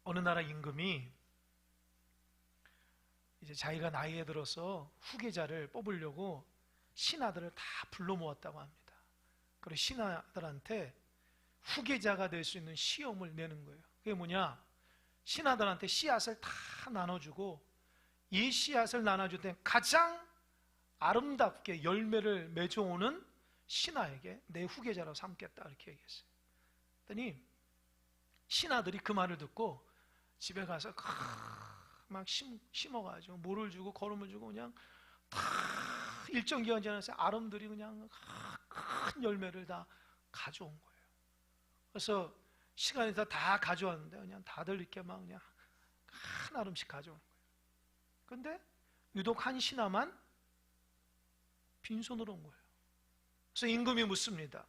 어느 나라 임금이 이제 자기가 나이에 들어서 후계자를 뽑으려고 신하들을 다 불러 모았다고 합니다. 그리고 신하들한테 후계자가 될 수 있는 시험을 내는 거예요. 그게 뭐냐? 신하들한테 씨앗을 다 나눠주고 이 씨앗을 나눠줄 때 가장 아름답게 열매를 맺어오는 신하에게 내 후계자로 삼겠다 이렇게 얘기했어요. 그랬더니 신하들이 그 말을 듣고 집에 가서 막 심어가지고 물을 주고 거름을 주고 그냥 다 일정 기간 지나서 아름들이 그냥 큰 열매를 다 가져온 거예요. 그래서 시간이 다 가져왔는데 그냥 다들 이렇게 막 그냥 한 아름씩 가져오는 거예요. 그런데 유독 한 신하만 빈손으로 온 거예요. 그래서 임금이 묻습니다.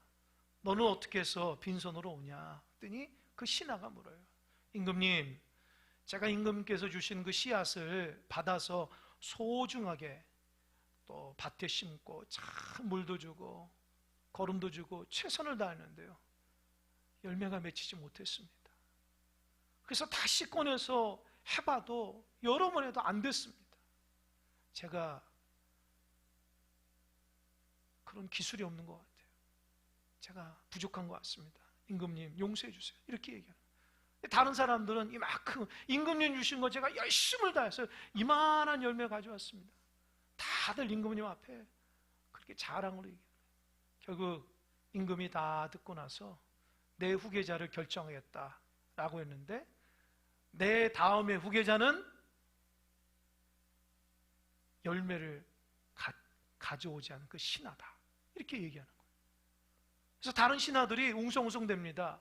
너는 어떻게 해서 빈손으로 오냐? 그랬더니 그 신하가 물어요. 임금님, 제가 임금께서 주신 그 씨앗을 받아서 소중하게 또 밭에 심고 참 물도 주고 거름도 주고 최선을 다했는데요, 열매가 맺히지 못했습니다. 그래서 다시 꺼내서 해봐도 여러 번 해도 안 됐습니다. 제가 그런 기술이 없는 것 같아요. 제가 부족한 것 같습니다. 임금님 용서해 주세요. 이렇게 얘기해요. 다른 사람들은 이만큼 임금님 주신 거 제가 열심을 다해서 이만한 열매 가져왔습니다. 다들 임금님 앞에 그렇게 자랑으로 얘기해요. 결국 임금이 다 듣고 나서 내 후계자를 결정하겠다라고 했는데 내 다음에 후계자는 열매를 가져오지 않은 그 신하다 이렇게 얘기하는 거예요. 그래서 다른 신하들이 웅성웅성됩니다.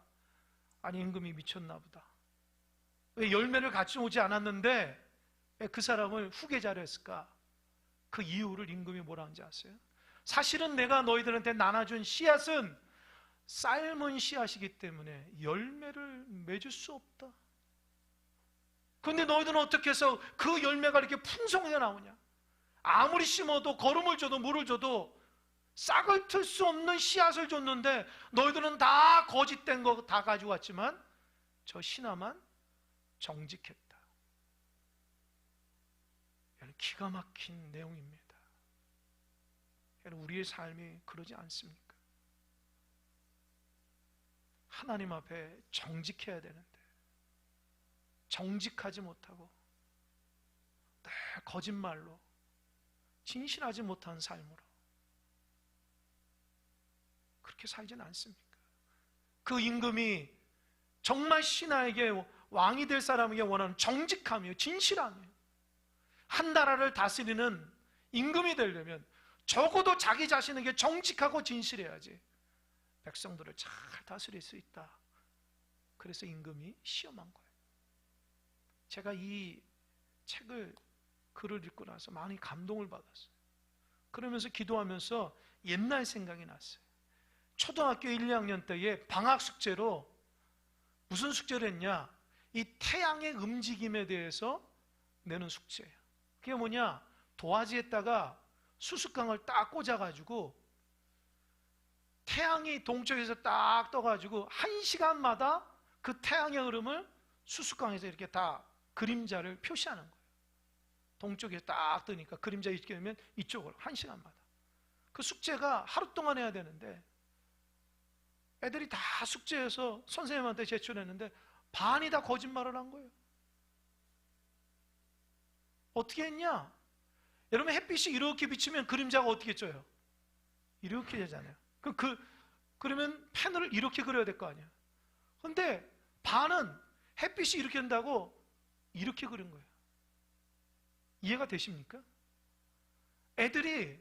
아니 임금이 미쳤나 보다. 왜 열매를 가져오지 않았는데 왜 그 사람을 후계자로 했을까? 그 이유를 임금이 뭐라 하는지 아세요? 사실은 내가 너희들한테 나눠준 씨앗은 삶은 씨앗이기 때문에 열매를 맺을 수 없다. 그런데 너희들은 어떻게 해서 그 열매가 이렇게 풍성하게 나오냐? 아무리 심어도 거름을 줘도 물을 줘도 싹을 틀 수 없는 씨앗을 줬는데 너희들은 다 거짓된 거 다 가지고 왔지만 저 신하만 정직했다. 기가 막힌 내용입니다. 우리의 삶이 그러지 않습니까? 하나님 앞에 정직해야 되는데 정직하지 못하고 늘 거짓말로 진실하지 못한 삶으로 그렇게 살지는 않습니까? 그 임금이 정말 신하에게 왕이 될 사람에게 원하는 정직함이요, 진실함이에요. 한 나라를 다스리는 임금이 되려면 적어도 자기 자신에게 정직하고 진실해야지 백성들을 잘 다스릴 수 있다. 그래서 임금이 시험한 거예요. 제가 이 글을 읽고 나서 많이 감동을 받았어요. 그러면서 기도하면서 옛날 생각이 났어요. 초등학교 1, 2학년 때에 방학 숙제로 무슨 숙제를 했냐? 이 태양의 움직임에 대해서 내는 숙제예요. 그게 뭐냐? 도화지에다가 수수깡을 딱 꽂아가지고 태양이 동쪽에서 딱 떠가지고 1시간마다 그 태양의 흐름을 수수깡에서 이렇게 다 그림자를 표시하는 거예요. 동쪽에 딱 뜨니까 그림자 이렇게 되면 이쪽으로 1시간마다. 그 숙제가 하루 동안 해야 되는데 애들이 다 숙제해서 선생님한테 제출했는데 반이 다 거짓말을 한 거예요. 어떻게 했냐? 여러분 햇빛이 이렇게 비치면 그림자가 어떻게 쪄요? 이렇게 되잖아요. 그러면 펜을 이렇게 그려야 될 거 아니에요. 근데 반은 햇빛이 이렇게 된다고 이렇게 그린 거예요. 이해가 되십니까? 애들이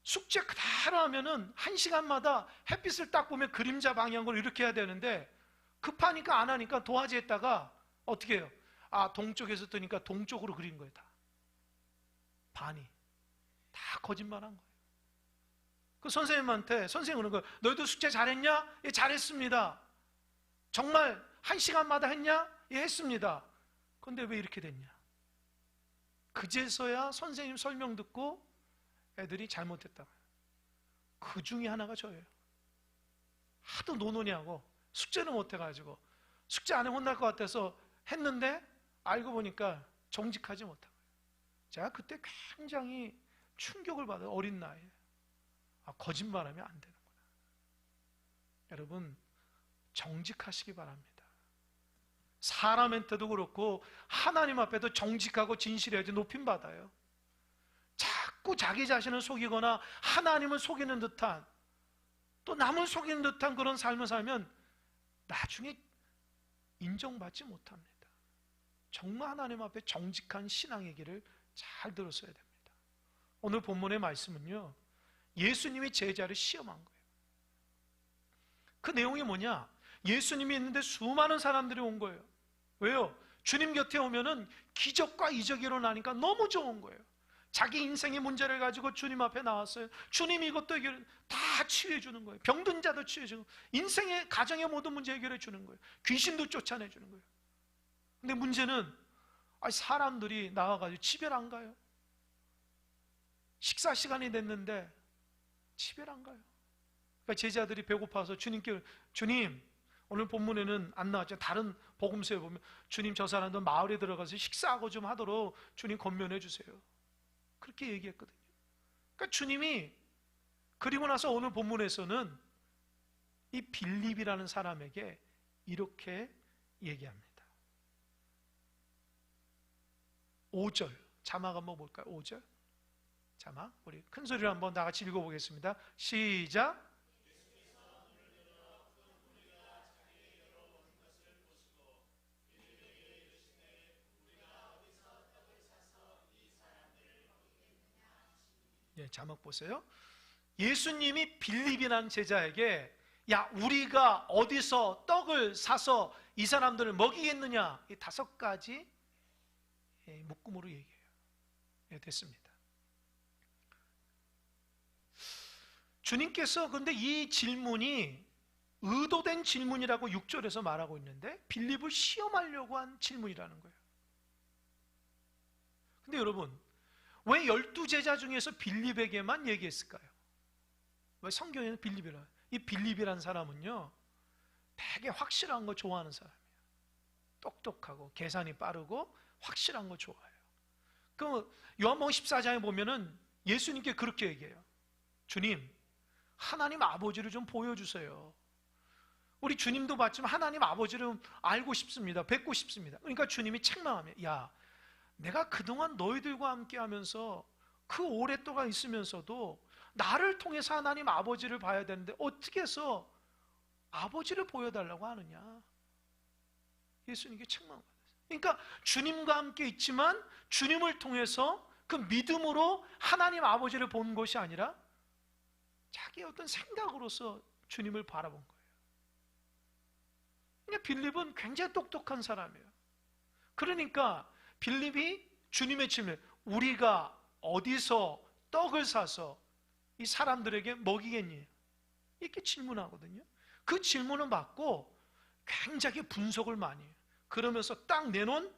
숙제 그대로 하면은 1시간마다 햇빛을 딱 보면 그림자 방향으로 이렇게 해야 되는데 급하니까 안 하니까 도화지에다가 어떻게 해요? 동쪽에서 뜨니까 동쪽으로 그린 거예요. 다 반이 다 거짓말한 거예요. 그 선생님한테 선생님 그러는 거예요. 너희도 숙제 잘했냐? 예, 잘했습니다. 정말 1시간마다 했냐? 예, 했습니다. 그런데 왜 이렇게 됐냐? 그제서야 선생님 설명 듣고 애들이 잘못했다고. 그 중에 하나가 저예요. 하도 노노냐고 숙제는 못해가지고 숙제 안 해 혼날 것 같아서 했는데 알고 보니까 정직하지 못한 거예요. 제가 그때 굉장히 충격을 받아요. 어린 나이에. 거짓말하면 안 되는구나. 여러분, 정직하시기 바랍니다. 사람한테도 그렇고 하나님 앞에도 정직하고 진실해야지 높임받아요. 자꾸 자기 자신을 속이거나 하나님을 속이는 듯한, 또 남을 속이는 듯한 그런 삶을 살면 나중에 인정받지 못합니다. 정말 하나님 앞에 정직한 신앙의 길을 잘 들었어야 됩니다. 오늘 본문의 말씀은요, 예수님이 제자를 시험한 거예요. 그 내용이 뭐냐? 예수님이 있는데 수많은 사람들이 온 거예요. 왜요? 주님 곁에 오면은 기적과 이적이 일어나니까 너무 좋은 거예요. 자기 인생의 문제를 가지고 주님 앞에 나왔어요. 주님이 이것도 다 치유해 주는 거예요. 병든 자도 치유해 주고, 인생의 가정의 모든 문제 해결해 주는 거예요. 귀신도 쫓아내 주는 거예요. 근데 문제는 사람들이 나와가지고 집에 안 가요. 식사 시간이 됐는데 집에 안 가요. 그러니까 제자들이 배고파서 주님께, 주님, 오늘 본문에는 안 나왔죠. 다른 복음서에 보면 주님, 저 사람들 마을에 들어가서 식사하고 좀 하도록 주님 권면해 주세요. 그렇게 얘기했거든요. 그러니까 주님이, 그리고 나서 오늘 본문에서는 이 빌립이라는 사람에게 이렇게 얘기합니다. 5절 자막 한번 볼까요? 5절 자막, 우리 큰 소리로 한번 다 같이 읽어보겠습니다. 시작. 예, 자막 보세요. 예수님이 빌립이라는 제자에게, 야, 우리가 어디서 떡을 사서 이 사람들을 먹이겠느냐, 이 5가지 묶음으로 얘기해요. 예, 됐습니다. 주님께서 근데 이 질문이 의도된 질문이라고 6절에서 말하고 있는데 빌립을 시험하려고 한 질문이라는 거예요. 근데 여러분, 왜 12제자 중에서 빌립에게만 얘기했을까요? 왜 성경에는 빌립이라? 이 빌립이라는 사람은요, 되게 확실한 거 좋아하는 사람이에요. 똑똑하고 계산이 빠르고 확실한 거 좋아해요. 그 요한복음 14장에 보면은 예수님께 그렇게 얘기해요. 주님, 하나님 아버지를 좀 보여주세요. 우리 주님도 봤지만 하나님 아버지를 알고 싶습니다. 뵙고 싶습니다. 그러니까 주님이 책망하면, 야, 내가 그동안 너희들과 함께 하면서 그 오랫동안 있으면서도 나를 통해서 하나님 아버지를 봐야 되는데 어떻게 해서 아버지를 보여달라고 하느냐. 예수님께 책망받았어요. 그러니까 주님과 함께 있지만 주님을 통해서 그 믿음으로 하나님 아버지를 본 것이 아니라 자기의 어떤 생각으로서 주님을 바라본 거예요. 그러니까 빌립은 굉장히 똑똑한 사람이에요. 그러니까 빌립이 주님의 질문, 우리가 어디서 떡을 사서 이 사람들에게 먹이겠니? 이렇게 질문하거든요. 그 질문을 받고 굉장히 분석을 많이 해요. 그러면서 딱 내놓은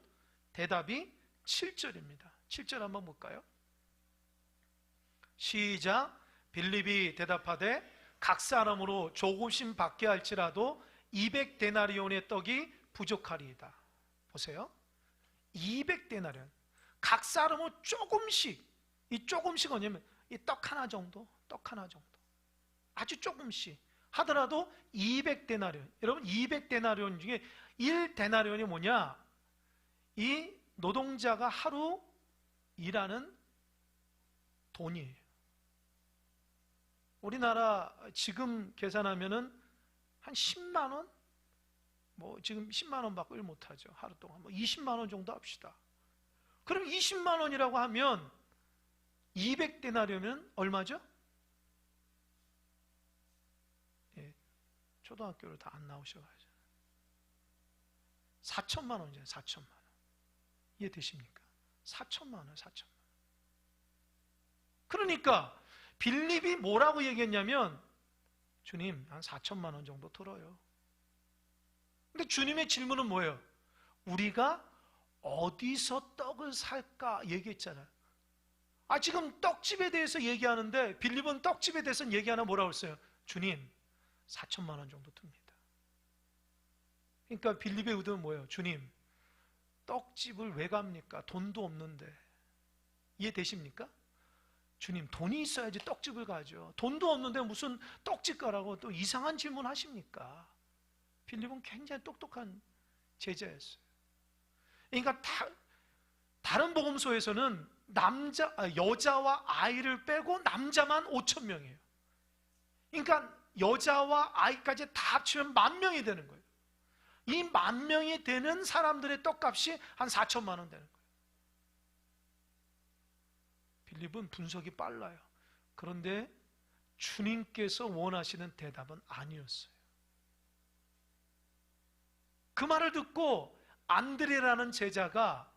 대답이 7절입니다. 7절 한번 볼까요? 시작. 빌립이 대답하되 각 사람으로 조금씩 받게 할지라도 200데나리온의 떡이 부족하리이다. 보세요. 200데나리온. 각 사람은 조금씩, 이 조금씩 뭐냐면 이 떡 하나 정도, 떡 하나 정도. 아주 조금씩 하더라도 200데나리온. 여러분 200데나리온 중에 1데나리온이 뭐냐? 이 노동자가 하루 일하는 돈이에요. 우리나라 지금 계산하면은 한 10만 원? 뭐 지금 10만 원 받고 일 못하죠. 하루 동안. 뭐 20만 원 정도 합시다. 그럼 20만 원이라고 하면 200데나리온은 얼마죠? 예, 초등학교를 다 안 나오셔가지고 4천만 원이잖아요. 4천만 원. 이해되십니까? 4천만 원, 4천만 원. 그러니까 빌립이 뭐라고 얘기했냐면, 주님, 한 4천만 원 정도 들어요. 근데 주님의 질문은 뭐예요? 우리가 어디서 떡을 살까 얘기했잖아요. 지금 떡집에 대해서 얘기하는데 빌립은 떡집에 대해서는 얘기 하나 뭐라고 했어요? 주님, 4천만 원 정도 듭니다. 그러니까 빌립의 의도는 뭐예요? 주님, 떡집을 왜 갑니까? 돈도 없는데. 이해되십니까? 주님, 돈이 있어야지 떡집을 가죠. 돈도 없는데 무슨 떡집 가라고 또 이상한 질문 하십니까? 빌립은 굉장히 똑똑한 제자였어요. 그러니까 다른 복음서에서는 여자와 아이를 빼고 남자만 5천 명이에요. 그러니까 여자와 아이까지 다 합치면 10,000명이 되는 거예요. 이 10,000명이 되는 사람들의 떡값이 한 4천만 원 되는 거예요. 빌립은 분석이 빨라요. 그런데 주님께서 원하시는 대답은 아니었어요. 그 말을 듣고 안드레라는 제자가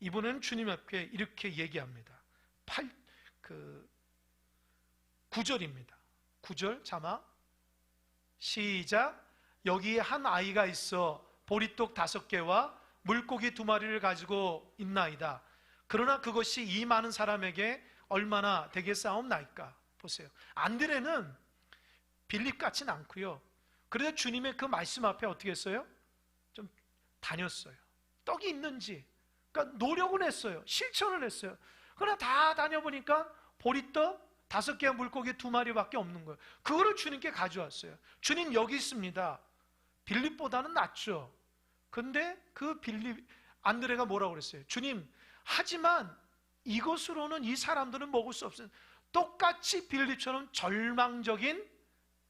이번에는 주님 앞에 이렇게 얘기합니다. 9절입니다. 9절 자막 시작. 여기에 한 아이가 있어 보리떡 5개와 물고기 2마리를 가지고 있나이다. 그러나 그것이 이 많은 사람에게 얼마나 되겠사옵나이까. 보세요. 안드레는 빌립 같진 않고요. 그래서 주님의 그 말씀 앞에 어떻게 했어요? 좀 다녔어요. 떡이 있는지, 그러니까 노력은 했어요. 실천을 했어요. 그러나 다 다녀보니까 보리떡 5개와 물고기 2마리밖에 없는 거예요. 그거를 주님께 가져왔어요. 주님 여기 있습니다. 빌립보다는 낫죠. 근데 그 안드레가 뭐라고 그랬어요? 주님, 하지만 이것으로는 이 사람들은 먹을 수 없어요. 똑같이 빌립처럼 절망적인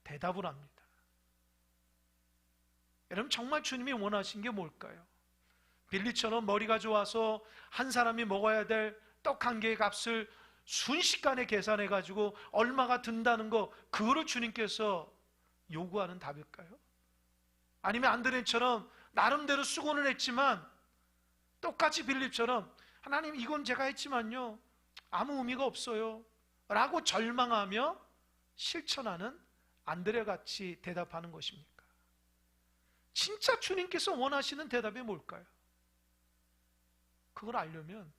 대답을 합니다. 여러분, 정말 주님이 원하신 게 뭘까요? 빌립처럼 머리가 좋아서 한 사람이 먹어야 될 떡 1개의 값을 순식간에 계산해가지고 얼마가 든다는 거, 그거를 주님께서 요구하는 답일까요? 아니면 안드레처럼 나름대로 수고는 했지만 똑같이 빌립처럼 하나님, 이건 제가 했지만요 아무 의미가 없어요 라고 절망하며 실천하는 안드레같이 대답하는 것입니까? 진짜 주님께서 원하시는 대답이 뭘까요? 그걸 알려면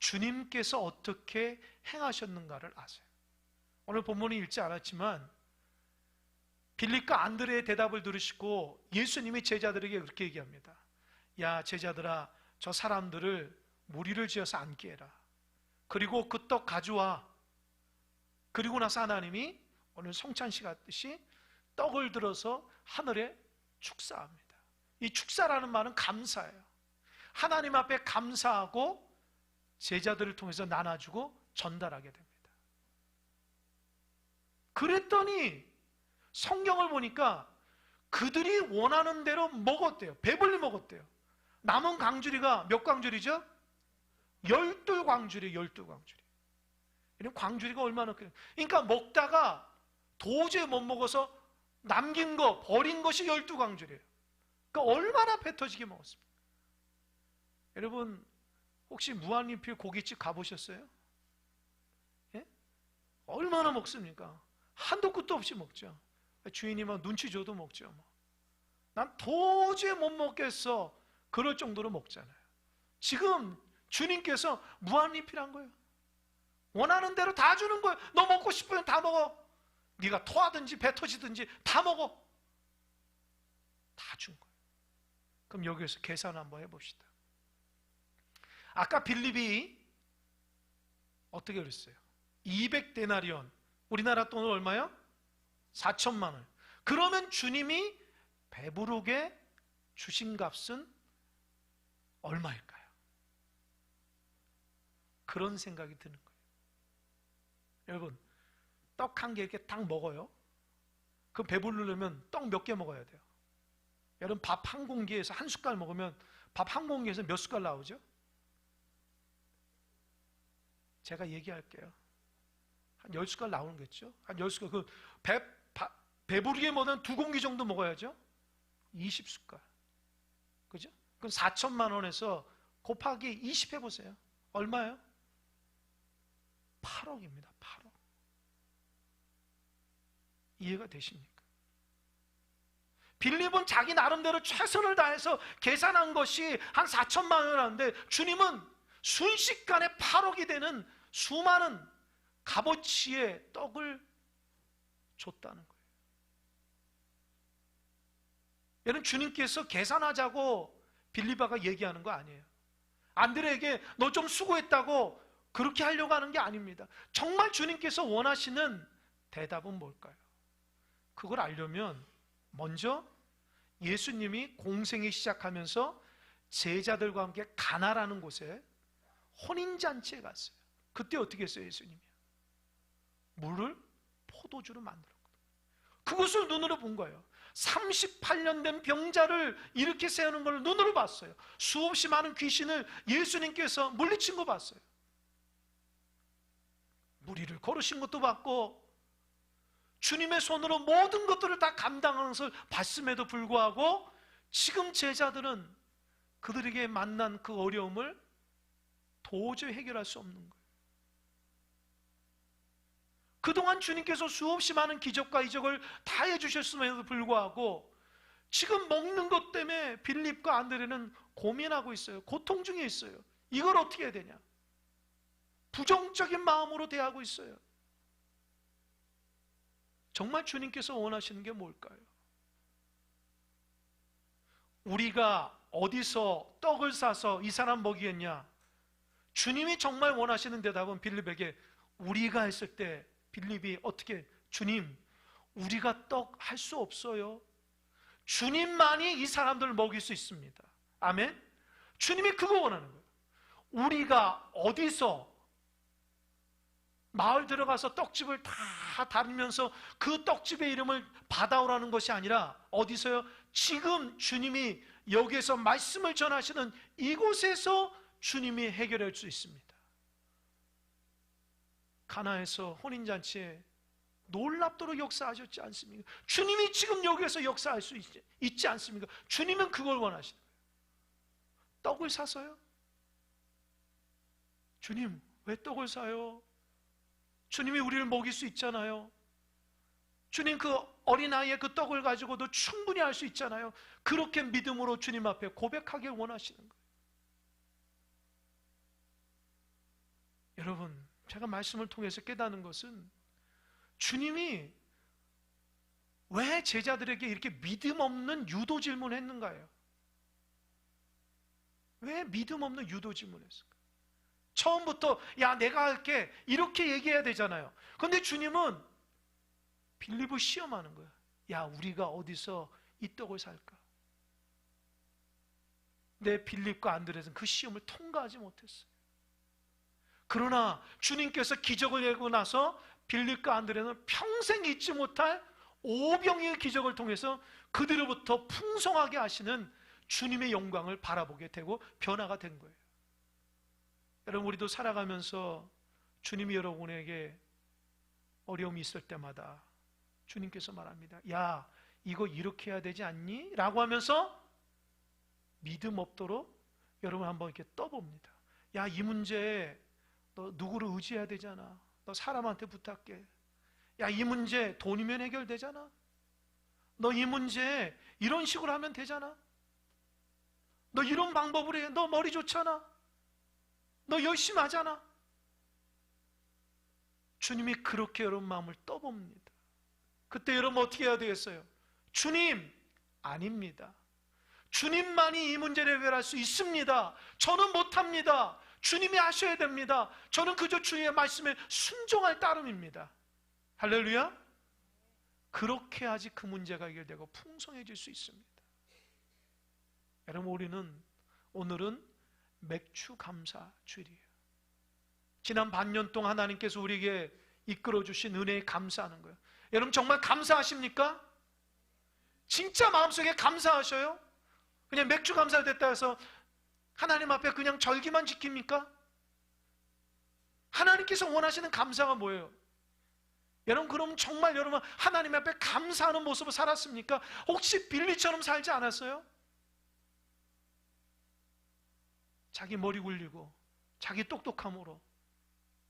주님께서 어떻게 행하셨는가를 아세요. 오늘 본문이 읽지 않았지만 빌립과 안드레의 대답을 들으시고 예수님이 제자들에게 그렇게 얘기합니다. 야, 제자들아, 저 사람들을 무리를 지어서 앉게 해라. 그리고 그 떡 가져와. 그리고 나서 하나님이 오늘 성찬식 같듯이 떡을 들어서 하늘에 축사합니다. 이 축사라는 말은 감사예요. 하나님 앞에 감사하고 제자들을 통해서 나눠주고 전달하게 됩니다. 그랬더니 성경을 보니까 그들이 원하는 대로 먹었대요. 배불리 먹었대요. 남은 광주리가 몇 광주리죠? 12광주리, 12광주리. 이런 광주리가 얼마나 크요. 그러니까 먹다가 도저히 못 먹어서 남긴 거, 버린 것이 12광주리예요. 그러니까 얼마나 배 터지게 먹었습니까? 여러분, 혹시 무한리필 고깃집 가보셨어요? 예? 얼마나 먹습니까? 한도 끝도 없이 먹죠. 주인이 막 눈치 줘도 먹죠. 난 도저히 못 먹겠어. 그럴 정도로 먹잖아요. 지금 주님께서 무한리필한 거예요. 원하는 대로 다 주는 거예요. 너 먹고 싶으면 다 먹어. 네가 토하든지 배 터지든지 다 먹어. 다 준 거예요. 그럼 여기에서 계산 한번 해봅시다. 아까 빌립이 어떻게 그랬어요? 200데나리온, 우리나라 돈으로 얼마요? 4천만 원. 그러면 주님이 배부르게 주신 값은 얼마일까요? 그런 생각이 드는 거예요. 여러분, 떡 1개 이렇게 딱 먹어요. 그럼 배부르려면 떡 몇 개 먹어야 돼요? 여러분, 밥 한 공기에서 한 숟갈 먹으면 밥 한 공기에서 몇 숟갈 나오죠? 제가 얘기할게요. 한 10숟갈 나오는겠죠? 한 10숟갈. 배부르게 먹으면 2공기 정도 먹어야죠? 20숟갈. 그죠? 그럼 4천만 원에서 곱하기 20 해보세요. 얼마예요? 8억입니다. 8억. 이해가 되십니까? 빌립은 자기 나름대로 최선을 다해서 계산한 것이 한 4천만 원이라는데 주님은 순식간에 8억이 되는 수많은 값어치의 떡을 줬다는 거예요. 여러분, 주님께서 계산하자고 빌립바가 얘기하는 거 아니에요. 안드레에게 너 좀 수고했다고 그렇게 하려고 하는 게 아닙니다. 정말 주님께서 원하시는 대답은 뭘까요? 그걸 알려면 먼저 예수님이 공생이 시작하면서 제자들과 함께 가나라는 곳에 혼인잔치에 갔어요. 그때 어떻게 했어요? 예수님이 물을 포도주로 만들었거든요. 그것을 눈으로 본 거예요. 38년 된 병자를 이렇게 세우는 걸 눈으로 봤어요. 수없이 많은 귀신을 예수님께서 물리친 거 봤어요. 무리를 걸으신 것도 봤고 주님의 손으로 모든 것들을 다 감당하는 것을 봤음에도 불구하고 지금 제자들은 그들에게 만난 그 어려움을 도저히 해결할 수 없는 거예요. 그동안 주님께서 수없이 많은 기적과 이적을 다 해주셨음에도 불구하고 지금 먹는 것 때문에 빌립과 안드레는 고민하고 있어요. 고통 중에 있어요. 이걸 어떻게 해야 되냐? 부정적인 마음으로 대하고 있어요. 정말 주님께서 원하시는 게 뭘까요? 우리가 어디서 떡을 사서 이 사람 먹이겠냐? 주님이 정말 원하시는 대답은 빌립에게 우리가 했을 때 빌립이 어떻게, 주님, 우리가 떡 할 수 없어요. 주님만이 이 사람들을 먹일 수 있습니다. 아멘? 주님이 그거 원하는 거예요. 우리가 어디서 마을 들어가서 떡집을 다 다니면서 그 떡집의 이름을 받아오라는 것이 아니라 어디서요? 지금 주님이 여기에서 말씀을 전하시는 이곳에서 주님이 해결할 수 있습니다. 가나에서 혼인잔치에 놀랍도록 역사하셨지 않습니까? 주님이 지금 여기에서 역사할 수 있지 않습니까? 주님은 그걸 원하시는 거예요. 떡을 사서요? 주님, 왜 떡을 사요? 주님이 우리를 먹일 수 있잖아요. 주님, 그 어린아이의 그 떡을 가지고도 충분히 할 수 있잖아요. 그렇게 믿음으로 주님 앞에 고백하길 원하시는 거예요. 여러분, 제가 말씀을 통해서 깨닫는 것은 주님이 왜 제자들에게 이렇게 믿음 없는 유도 질문을 했는가요? 왜 믿음 없는 유도 질문을 했을까? 처음부터 야 내가 할게 이렇게 얘기해야 되잖아요. 그런데 주님은 빌립을 시험하는 거야. 야 우리가 어디서 이 떡을 살까? 내 빌립과 안드레는 그 시험을 통과하지 못했어요. 그러나 주님께서 기적을 내고 나서 빌립과 안드레는 평생 잊지 못할 오병이의 기적을 통해서 그들로부터 풍성하게 하시는 주님의 영광을 바라보게 되고 변화가 된 거예요. 여러분, 우리도 살아가면서 주님이 여러분에게 어려움이 있을 때마다 주님께서 말합니다. 야, 이거 이렇게 해야 되지 않니? 라고 하면서 믿음 없도록 여러분 한번 이렇게 떠봅니다. 야, 이 문제에 너 누구를 의지해야 되잖아. 너 사람한테 부탁해. 야, 이 문제 돈이면 해결되잖아. 너 이 문제 이런 식으로 하면 되잖아. 너 이런 방법으로 해. 너 머리 좋잖아. 너 열심히 하잖아. 주님이 그렇게 여러분 마음을 떠봅니다. 그때 여러분 어떻게 해야 되겠어요? 주님, 아닙니다. 주님만이 이 문제를 해결할 수 있습니다. 저는 못합니다. 주님이 하셔야 됩니다. 저는 그저 주님의 말씀에 순종할 따름입니다. 할렐루야. 그렇게 하지 그 문제가 해결되고 풍성해질 수 있습니다. 여러분, 우리는 오늘은 맥주 감사 주일이에요. 지난 반년 동안 하나님께서 우리에게 이끌어 주신 은혜에 감사하는 거예요. 여러분 정말 감사하십니까? 진짜 마음속에 감사하셔요? 그냥 맥주 감사가 됐다 해서 하나님 앞에 그냥 절기만 지킵니까? 하나님께서 원하시는 감사가 뭐예요? 여러분, 그럼 정말 여러분 하나님 앞에 감사하는 모습을 살았습니까? 혹시 빌리처럼 살지 않았어요? 자기 머리 굴리고 자기 똑똑함으로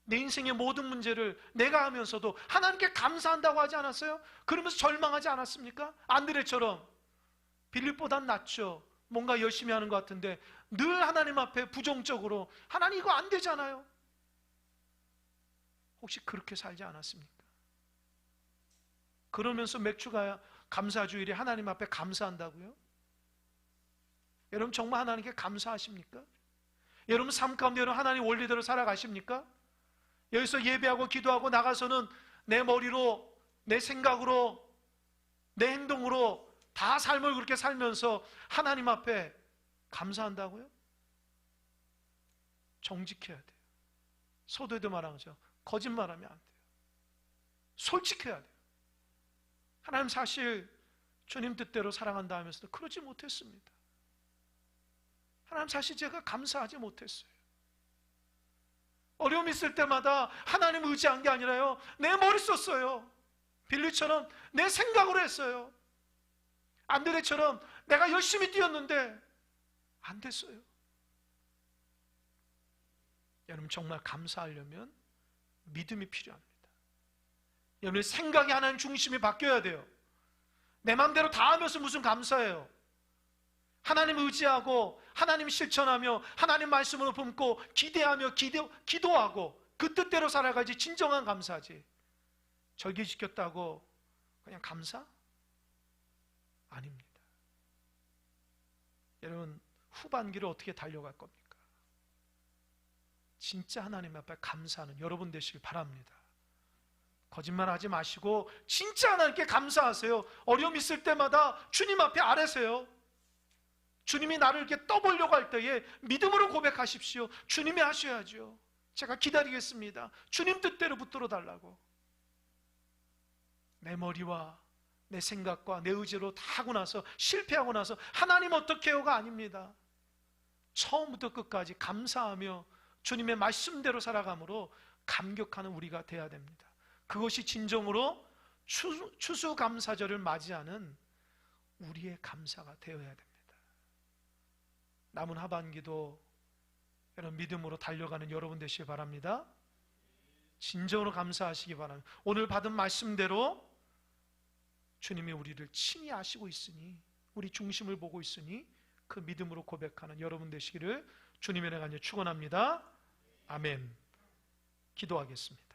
내 인생의 모든 문제를 내가 하면서도 하나님께 감사한다고 하지 않았어요? 그러면서 절망하지 않았습니까? 안드레처럼 빌립보단 낫죠. 뭔가 열심히 하는 것 같은데 늘 하나님 앞에 부정적으로 하나님 이거 안 되잖아요. 혹시 그렇게 살지 않았습니까? 그러면서 맥주가 감사주일에 하나님 앞에 감사한다고요? 여러분 정말 하나님께 감사하십니까? 여러분 삶 가운데 하나님 원리대로 살아가십니까? 여기서 예배하고 기도하고 나가서는 내 머리로, 내 생각으로, 내 행동으로 다 삶을 그렇게 살면서 하나님 앞에 감사한다고요? 정직해야 돼요. 소도에도 말한 거죠. 거짓말하면 안 돼요. 솔직해야 돼요. 하나님 사실 주님 뜻대로 살아간다 하면서도 그러지 못했습니다. 하나님 사실 제가 감사하지 못했어요. 어려움 있을 때마다 하나님 의지한 게 아니라요, 내 머리 썼어요. 빌리처럼 내 생각으로 했어요. 안드레처럼 내가 열심히 뛰었는데 안 됐어요. 여러분 정말 감사하려면 믿음이 필요합니다. 여러분의 생각이 하나님 중심이 바뀌어야 돼요. 내 마음대로 다 하면서 무슨 감사해요? 하나님 의지하고 하나님 실천하며 하나님 말씀으로 품고 기대하며 기도하고 그 뜻대로 살아가지 진정한 감사지. 절기 지켰다고 그냥 감사? 아닙니다. 여러분 후반기를 어떻게 달려갈 겁니까? 진짜 하나님 앞에 감사하는 여러분 되시길 바랍니다. 거짓말하지 마시고 진짜 하나님께 감사하세요. 어려움 있을 때마다 주님 앞에 아뢰세요. 주님이 나를 이렇게 떠보려고 할 때에 믿음으로 고백하십시오. 주님이 하셔야죠. 제가 기다리겠습니다. 주님 뜻대로 붙들어 달라고. 내 머리와 내 생각과 내 의지로 다 하고 나서 실패하고 나서 하나님 어떻게 해요가 아닙니다. 처음부터 끝까지 감사하며 주님의 말씀대로 살아감으로 감격하는 우리가 돼야 됩니다. 그것이 진정으로 추수감사절을 맞이하는 우리의 감사가 되어야 됩니다. 남은 하반기도 여러분 믿음으로 달려가는 여러분 되시기 바랍니다. 진정으로 감사하시기 바랍니다. 오늘 받은 말씀대로 주님이 우리를 친히 아시고 있으니, 우리 중심을 보고 있으니 그 믿음으로 고백하는 여러분 되시기를 주님의 은혜가 축원합니다. 아멘. 기도하겠습니다.